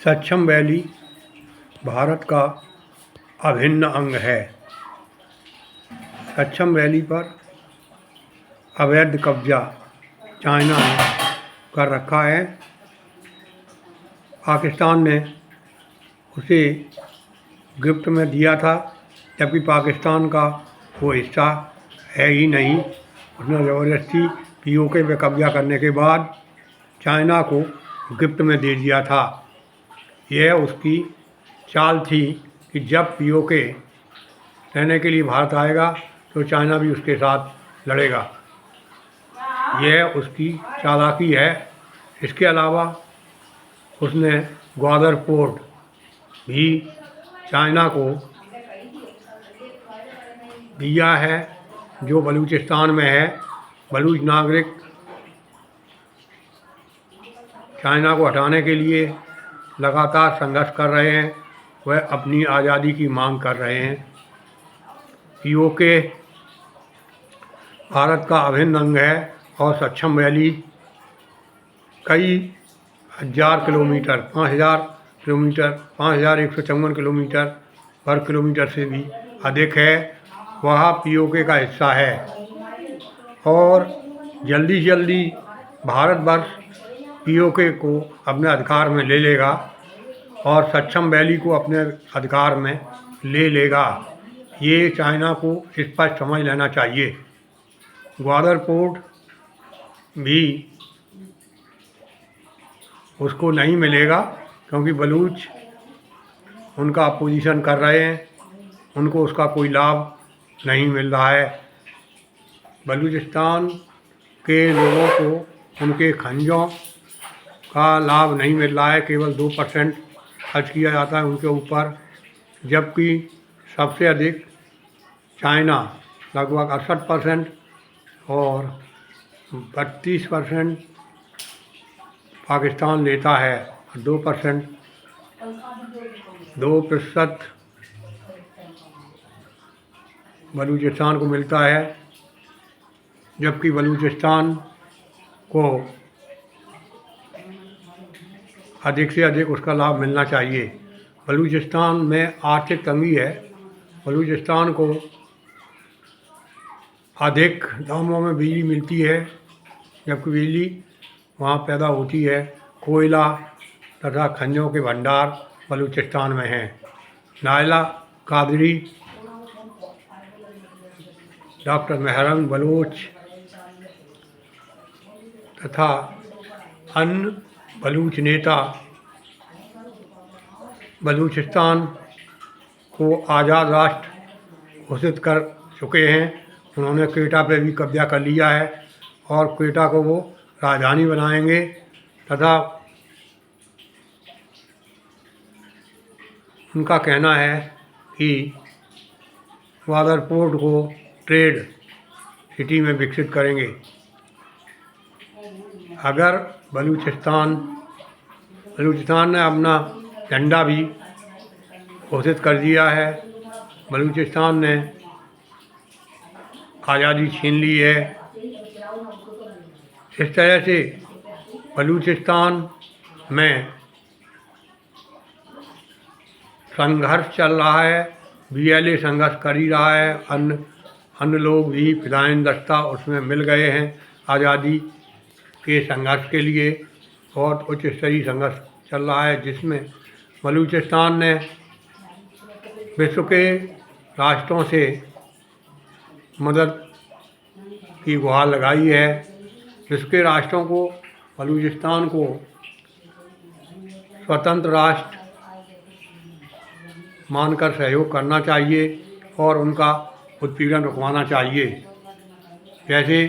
सक्षम वैली भारत का अभिन्न अंग है। सक्षम वैली पर अवैध कब्जा चाइना ने कर रखा है। पाकिस्तान ने उसे गिफ्ट में दिया था, जबकि पाकिस्तान का वो हिस्सा है ही नहीं। उसने ज़बरदस्ती पीओके पे कब्जा करने के बाद चाइना को गिफ्ट में दे दिया था। यह उसकी चाल थी कि जब पीओके रहने के लिए भारत आएगा तो चाइना भी उसके साथ लड़ेगा। यह उसकी चालाकी है। इसके अलावा उसने ग्वादर पोर्ट भी चाइना को दिया है, जो बलूचिस्तान में है। बलूच नागरिक चाइना को हटाने के लिए लगातार संघर्ष कर रहे हैं। वह अपनी आज़ादी की मांग कर रहे हैं। पीओके भारत का अभिन्न अंग है और सक्षम वैली कई हजार किलोमीटर 5000 किलोमीटर 5154 किलोमीटर वर्ग किलोमीटर से भी अधिक है। वह पीओके का हिस्सा है और जल्दी जल्दी भारतवर्ष पीओके को अपने अधिकार में ले लेगा और सक्षम वैली को अपने अधिकार में ले लेगा। ये चाइना को स्पष्ट समझ लेना चाहिए। ग्वादर पोर्ट भी उसको नहीं मिलेगा, क्योंकि बलूच उनका अपोजिशन कर रहे हैं। उनको उसका कोई लाभ नहीं मिल रहा है। बलूचिस्तान के लोगों को उनके खनिजों का लाभ नहीं मिल रहा है। केवल 2% खर्च किया जाता है उनके ऊपर, जबकि सबसे अधिक चाइना लगभग 68% और 32% पाकिस्तान लेता है। 2% बलूचिस्तान को मिलता है, जबकि बलूचिस्तान को अधिक से अधिक उसका लाभ मिलना चाहिए। बलूचिस्तान में आर्थिक तंगी है। बलूचिस्तान को अधिक दामों में बिजली मिलती है, जबकि बिजली वहाँ पैदा होती है। कोयला तथा खनिजों के भंडार बलूचिस्तान में हैं। नायला कादरी, डॉक्टर मेहरंग बलोच तथा अन्य बलूच नेता बलूचिस्तान को आज़ाद राष्ट्र घोषित कर चुके हैं। उन्होंने क्वेटा पे भी कब्जा कर लिया है और क्वेटा को वो राजधानी बनाएंगे तथा उनका कहना है कि ग्वादर पोर्ट को ट्रेड सिटी में विकसित करेंगे। अगर बलूचिस्तान ने अपना झंडा भी घोषित कर दिया है। बलूचिस्तान ने आज़ादी छीन ली है। इस तरह से बलूचिस्तान में संघर्ष चल रहा है। BLA संघर्ष कर ही रहा है। अन्य लोग भी फिदायीन दस्ता उसमें मिल गए हैं आज़ादी के संघर्ष के लिए। बहुत उच्च स्तरीय संघर्ष चल रहा है, जिसमें बलूचिस्तान ने विश्व के राष्ट्रों से मदद की गुहार लगाई है। विश्व के राष्ट्रों को बलूचिस्तान को स्वतंत्र राष्ट्र मानकर सहयोग करना चाहिए और उनका उत्पीड़न रुकवाना चाहिए। जैसे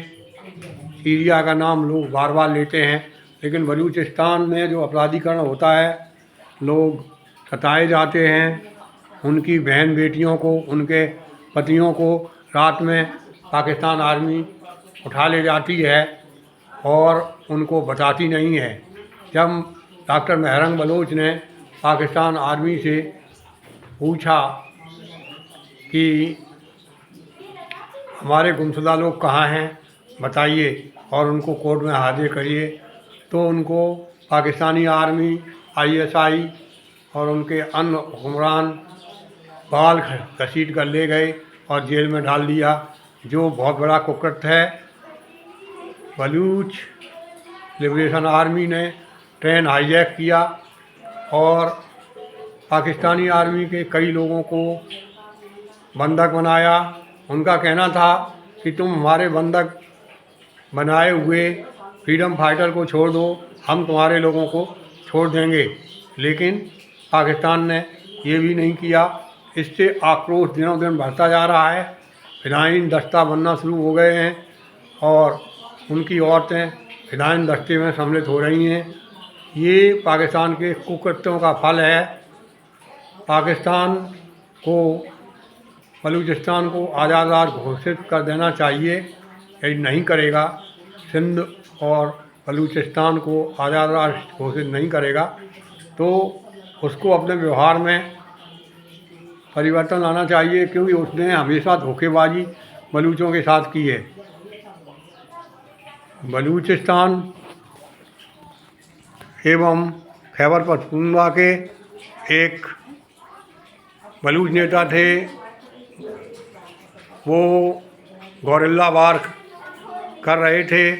सीरिया का नाम लोग बार बार लेते हैं, लेकिन बलूचिस्तान में जो अपराधीकरण होता है, लोग सताए जाते हैं। उनकी बहन बेटियों को, उनके पतियों को रात में पाकिस्तान आर्मी उठा ले जाती है और उनको बताती नहीं है। जब डॉक्टर मेहरंग बलोच ने पाकिस्तान आर्मी से पूछा कि हमारे गुमशुदा लोग कहाँ हैं, बताइए और उनको कोर्ट में हाजिर करिए, तो उनको पाकिस्तानी आर्मी, ISI और उनके अन्य हुक्मरान बाल घसीट कर ले गए और जेल में डाल दिया, जो बहुत बड़ा कुकृत्य है। बलूच लिबरेशन आर्मी ने ट्रेन हाईजैक किया और पाकिस्तानी आर्मी के कई लोगों को बंधक बनाया। उनका कहना था कि तुम हमारे बंधक बनाए हुए फ्रीडम फाइटर को छोड़ दो, हम तुम्हारे लोगों को छोड़ देंगे। लेकिन पाकिस्तान ने ये भी नहीं किया। इससे आक्रोश दिनों दिन बढ़ता जा रहा है। फिदायीन दस्ता बनना शुरू हो गए हैं और उनकी औरतें फिदायीन दस्ते में सम्मिलित हो रही हैं। ये पाकिस्तान के कुकृत्यों का फल है। पाकिस्तान को बलूचिस्तान को आज़ाद घोषित कर देना चाहिए। यदि नहीं करेगा, सिंध और बलूचिस्तान को आज़ाद राष्ट्र घोषित नहीं करेगा, तो उसको अपने व्यवहार में परिवर्तन लाना चाहिए, क्योंकि उसने हमेशा धोखेबाजी बलूचों के साथ की है। बलूचिस्तान एवं खैबर पख्तूनख्वा के एक बलूच नेता थे, वो गोरिल्ला वार कर रहे थे,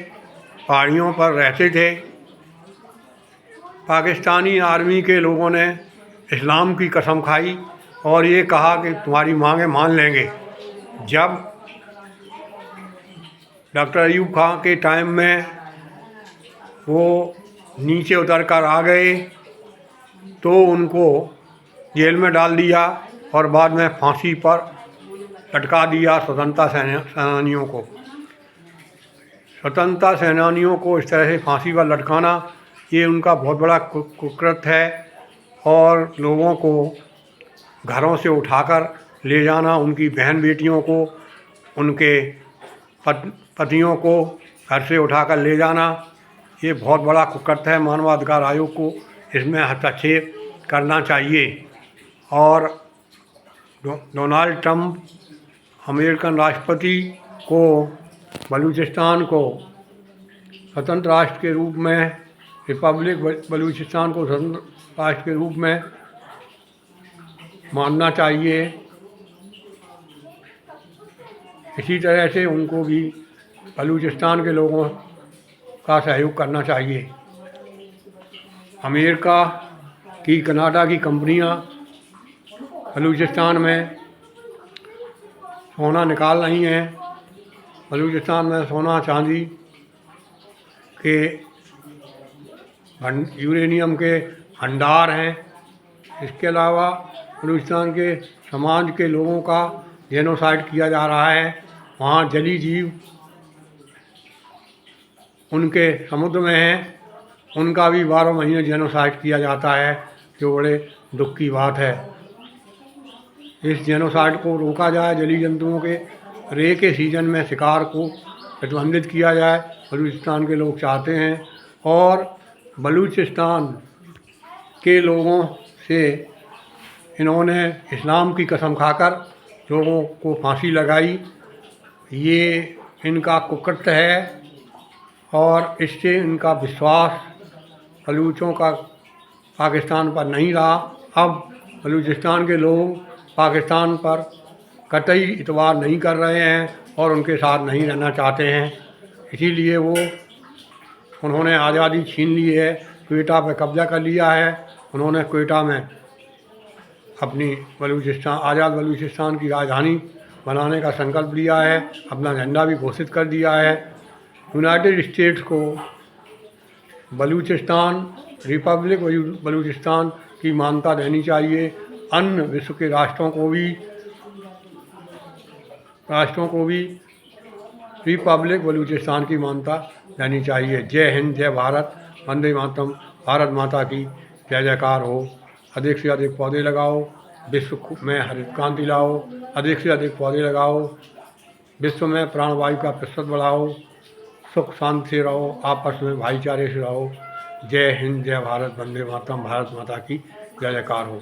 पहाड़ियों पर रहते थे। पाकिस्तानी आर्मी के लोगों ने इस्लाम की कसम खाई और ये कहा कि तुम्हारी मांगें मान लेंगे। जब डॉक्टर अयूब खान के टाइम में वो नीचे उतर कर आ गए तो उनको जेल में डाल दिया और बाद में फांसी पर लटका दिया स्वतंत्रता सेनानियों को। स्वतंत्रता सेनानियों को इस तरह से फांसी पर लटकाना ये उनका बहुत बड़ा कुकृत्य है। और लोगों को घरों से उठाकर ले जाना, उनकी बहन बेटियों को, उनके पतियों को घर से उठाकर ले जाना, ये बहुत बड़ा कुकृत्य है। मानवाधिकार आयोग को इसमें हस्तक्षेप करना चाहिए। और डोनाल्ड ट्रंप अमेरिकन राष्ट्रपति को बलूचिस्तान को स्वतंत्र राष्ट्र के रूप में, रिपब्लिक बलूचिस्तान को स्वतंत्र राष्ट्र के रूप में मानना चाहिए। इसी तरह से उनको भी बलूचिस्तान के लोगों का सहयोग करना चाहिए। अमेरिका की, कनाडा की कंपनियां बलूचिस्तान में सोना निकाल रही हैं। बलूचिस्तान में सोना चांदी के यूरेनियम के भंडार हैं। इसके अलावा बलूचिस्तान के समाज के लोगों का जेनोसाइड किया जा रहा है। वहाँ जली जीव उनके समुद्र में हैं, उनका भी 12 महीने जेनोसाइड किया जाता है, जो बड़े दुख की बात है। इस जेनोसाइड को रोका जाए, जलीय जंतुओं के रे के सीजन में शिकार को प्रतिबंधित किया जाए, बलूचिस्तान के लोग चाहते हैं। और बलूचिस्तान के लोगों से इन्होंने इस्लाम की कसम खाकर लोगों को फांसी लगाई, ये इनका कुकृत्य है। और इससे इनका विश्वास बलूचों का पाकिस्तान पर नहीं रहा। अब बलूचिस्तान के लोग पाकिस्तान पर कतई इतबार नहीं कर रहे हैं और उनके साथ नहीं रहना चाहते हैं। इसीलिए उन्होंने आज़ादी छीन ली है, क्वेटा पर कब्जा कर लिया है। उन्होंने क्वेटा में अपनी बलूचिस्तान, आज़ाद बलूचिस्तान की राजधानी बनाने का संकल्प लिया है, अपना झंडा भी घोषित कर दिया है। यूनाइटेड स्टेट्स को बलूचिस्तान, रिपब्लिक बलूचिस्तान की मान्यता देनी चाहिए। अन्य विश्व के राष्ट्रों को भी रिपब्लिक बलूचिस्तान की मान्यता देनी चाहिए। जय हिंद, जय भारत, वंदे मातरम। भारत माता की जय जयकार हो। अधिक से अधिक पौधे लगाओ, विश्व में हरित क्रांति लाओ। अधिक से अधिक पौधे लगाओ, विश्व में प्राणवायु का प्रतिशत बढ़ाओ। सुख शांति से रहो, आपस में भाईचारे से रहो। जय हिंद, जय भारत, वंदे मातरम। भारत माता की जय जयकार हो।